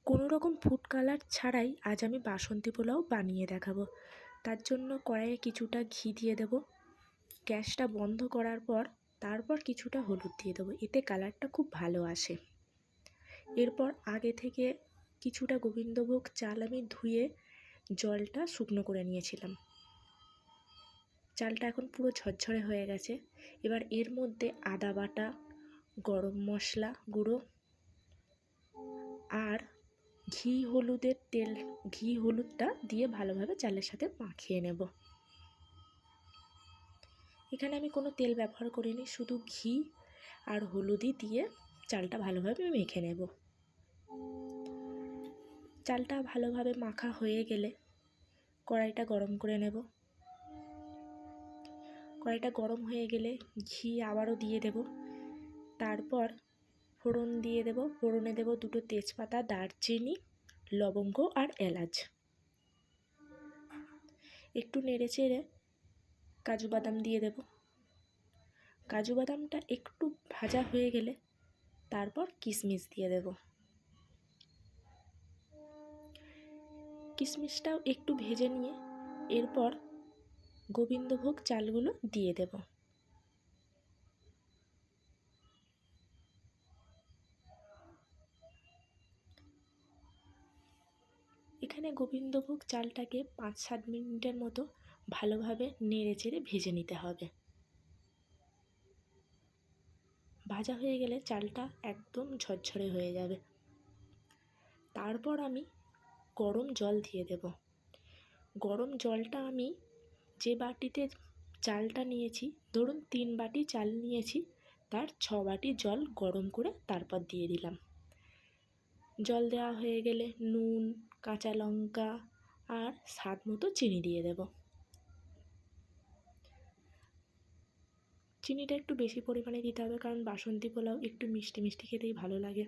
কোনো রকম food colour ছাড়াই আজ আমি বাসন্তী পোলাও বানিয়ে দেখাবো। তার জন্য কড়াইয়ে কিছুটা ঘি দিয়ে দেবো। গ্যাসটা বন্ধ করার পর তারপর কিছুটা হলুদ দিয়ে দেবো, এতে কালারটা খুব ভালো আসে। এরপর আগে থেকে কিছুটা গোবিন্দভোগ চাল আমি ধুয়ে জলটা শুকনো করে নিয়েছিলাম। চালটা এখন পুরো ঝরঝরে হয়ে গেছে। এবার এর মধ্যে আদা বাটা, গরম মশলা গুঁড়ো আর ঘি হলুদটা দিয়ে ভালোভাবে চালের সাথে মাখিয়ে নেব। এখানে আমি কোনো তেল ব্যবহার করিনি, শুধু ঘি আর হলুদই দিয়ে চালটা ভালোভাবে মেখে নেব। চালটা ভালোভাবে মাখা হয়ে গেলে কড়াইটা গরম করে নেব। কড়াইটা গরম হয়ে গেলে ঘি আবারও দিয়ে দেব। তারপর ফোড়ন দিয়ে দেব। ফোড়নে দেব দুটো তেজপাতা, দারচিনি, লবঙ্গ আর এলাচ। একটু নেড়ে চেড়ে কাজু বাদাম দিয়ে দেব। কাজু বাদামটা একটু ভাজা হয়ে গেলে তারপর কিশমিশ দিয়ে দেব। কিশমিশটাও একটু ভেজে নিয়ে এরপর গোবিন্দভোগ চালগুলো দিয়ে দেব। এখানে গোবিন্দভোগ চালটাকে 5-7 মিনিটের মতো ভালোভাবে নেড়ে চেড়ে ভেজে নিতে হবে। ভাজা হয়ে গেলে চালটা একদম ঝরঝরে হয়ে যাবে। তারপর আমি গরম জল দিয়ে দেব। গরম জলটা আমি যে বাটিতে চালটা নিয়েছি, ধরুন 3 বাটি চাল নিয়েছি, তার 6 বাটি জল গরম করে তারপর দিয়ে দিলাম। জল দেওয়া হয়ে গেলে নুন, কাঁচা লঙ্কা আর স্বাদ মতো চিনি দিয়ে দেব। চিনিটা একটু বেশি পরিমাণে দিতে হবে, কারণ বাসন্তী পোলাও একটু মিষ্টি মিষ্টি খেতেই ভালো লাগে।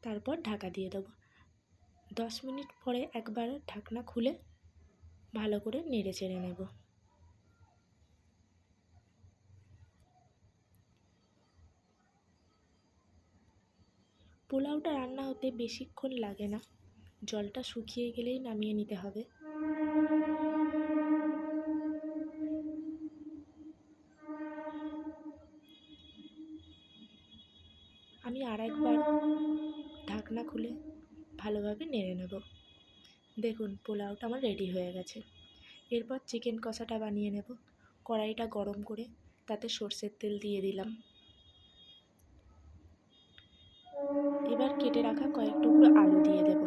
তারপর ঢাকা দিয়ে দেবো। 10 মিনিট পরে একবার ঢাকনা খুলে ভালো করে নেড়ে চেড়ে নেব। পোলাওটা রান্না হতে বেশিক্ষণ লাগে না, জলটা শুকিয়ে গেলেই নামিয়ে নিতে হবে। আমি আরেকবার ঢাকনা খুলে ভালোভাবে নেড়ে নেব। দেখুন পোলাওটা আমার রেডি হয়ে গেছে। এরপর চিকেন কষাটা বানিয়ে নেব। কড়াইটা গরম করে তাতে সর্ষের তেল দিয়ে দিলাম। এবার কেটে রাখা কয়েক টুকরো আলু দিয়ে দেব।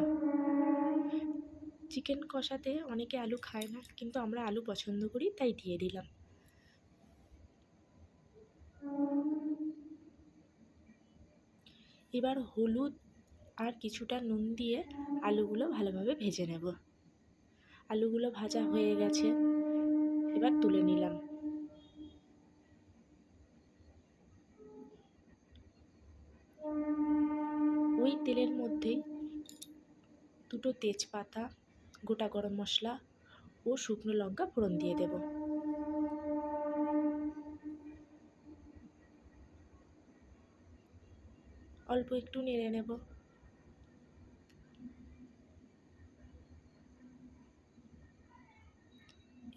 চিকেন কষাতে অনেকে আলু খায় না, কিন্তু আমরা আলু পছন্দ করি, তাই দিয়ে দিলাম। এবার হলুদ আর কিছুটা নুন দিয়ে আলুগুলো ভালোভাবে ভেজে নেব। আলুগুলো ভাজা হয়ে গেছে, এবার তুলে নিলাম। ওই তেলের মধ্যেই দুটো তেজপাতা, গোটা গরম মশলা ও শুকনো লঙ্কা ফোড়ন দিয়ে দেব। অল্প একটু নেড়ে নেব।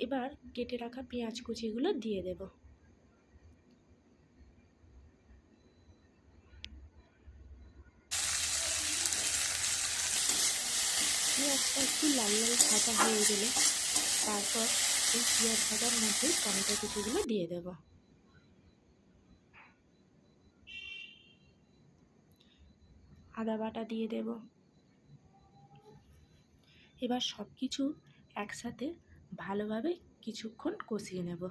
এবার কেটে রাখা পেঁয়াজ কুচিগুলো দিয়ে দেব। পেঁয়াজটা একটু লাল লাল ভাজা হয়ে গেলে তারপর এই পেঁয়াজ ভাজার মধ্যে টমেটো কুচিগুলো দিয়ে দেব। আদা বাটা দিয়ে দেব। এবার সব কিছু একসাথে ভালোভাবে কিছুক্ষণ কষিয়ে নেব।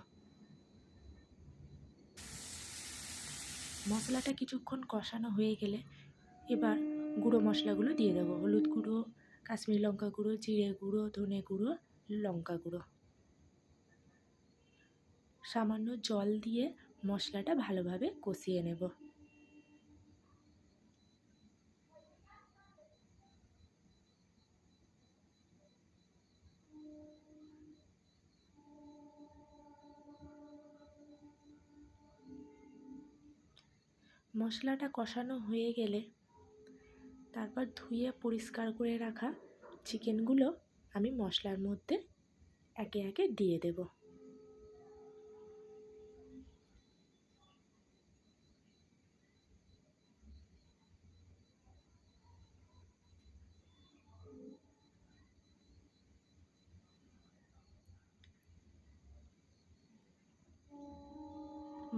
মশলাটা কিছুক্ষণ কষানো হয়ে গেলে এবার গুঁড়ো মশলাগুলো দিয়ে দেবো। হলুদ গুঁড়ো, কাশ্মীরি লঙ্কা গুঁড়ো, জিরে গুঁড়ো, ধনে গুঁড়ো, লঙ্কা গুঁড়ো। সামান্য জল দিয়ে মশলাটা ভালোভাবে কষিয়ে নেব। মশলাটা কষানো হয়ে গেলে তারপর ধুয়ে পরিষ্কার করে রাখা চিকেনগুলো আমি মশলার মধ্যে একে একে দিয়ে দেব।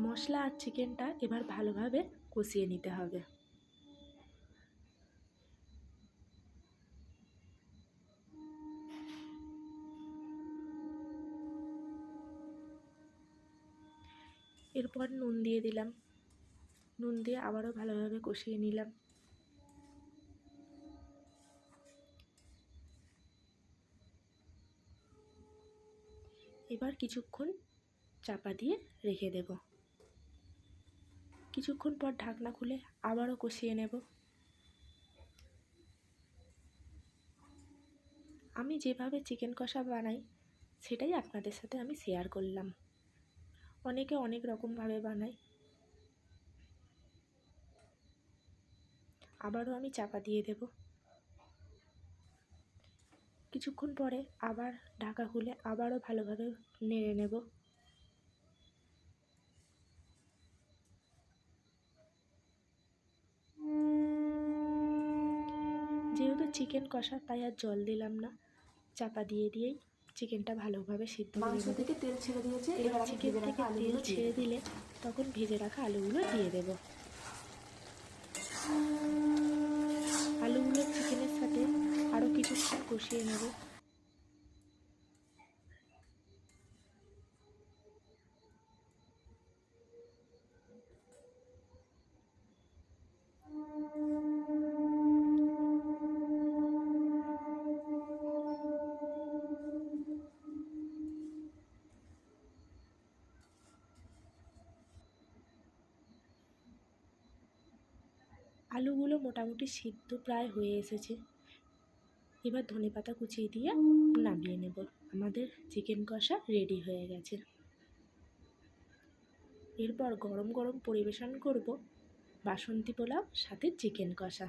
মশলা আর চিকেনটা এবার ভালোভাবে কষিয়ে নিতে হবে। এরপর নুন দিয়ে দিলাম, নুন দিয়ে আবারও ভালোভাবে কষিয়ে নিলাম। এবার কিছুক্ষণ চাপা দিয়ে রেখে দেব। কিছুক্ষণ পর ঢাকনা খুলে আবারও কষিয়ে নেব। আমি যেভাবে চিকেন কষা বানাই সেটাই আপনাদের সাথে আমি শেয়ার করলাম। অনেকে অনেক রকমভাবে বানায়। আবারও আমি চাপা দিয়ে দেব। কিছুক্ষণ পরে আবার ঢাকা খুলে আবারও ভালোভাবে নেড়ে নেব। যেহেতু চিকেন কষা তাই আর জল দিলাম না, চাপা দিয়েই চিকেনটা ভালোভাবে সিদ্ধ করে নেব। থেকে তেল ছেড়ে দিয়েছে, এবার চিকেন থেকে তেল ছেড়ে দিলে তখন ভেজে রাখা আলুগুলো দিয়ে দেব। আলুগুলো চিকেনের সাথে আরও কিছুক্ষণ কষিয়ে নেব। আলুগুলো মোটামুটি সিদ্ধ প্রায় হয়ে এসেছে। এবার ধনেপাতা কুচিয়ে দিয়ে নামিয়ে নেব। আমাদের চিকেন কষা রেডি হয়ে গেছে। এরপর গরম গরম পরিবেশন করব বাসন্তী পোলাও সাথে চিকেন কষা।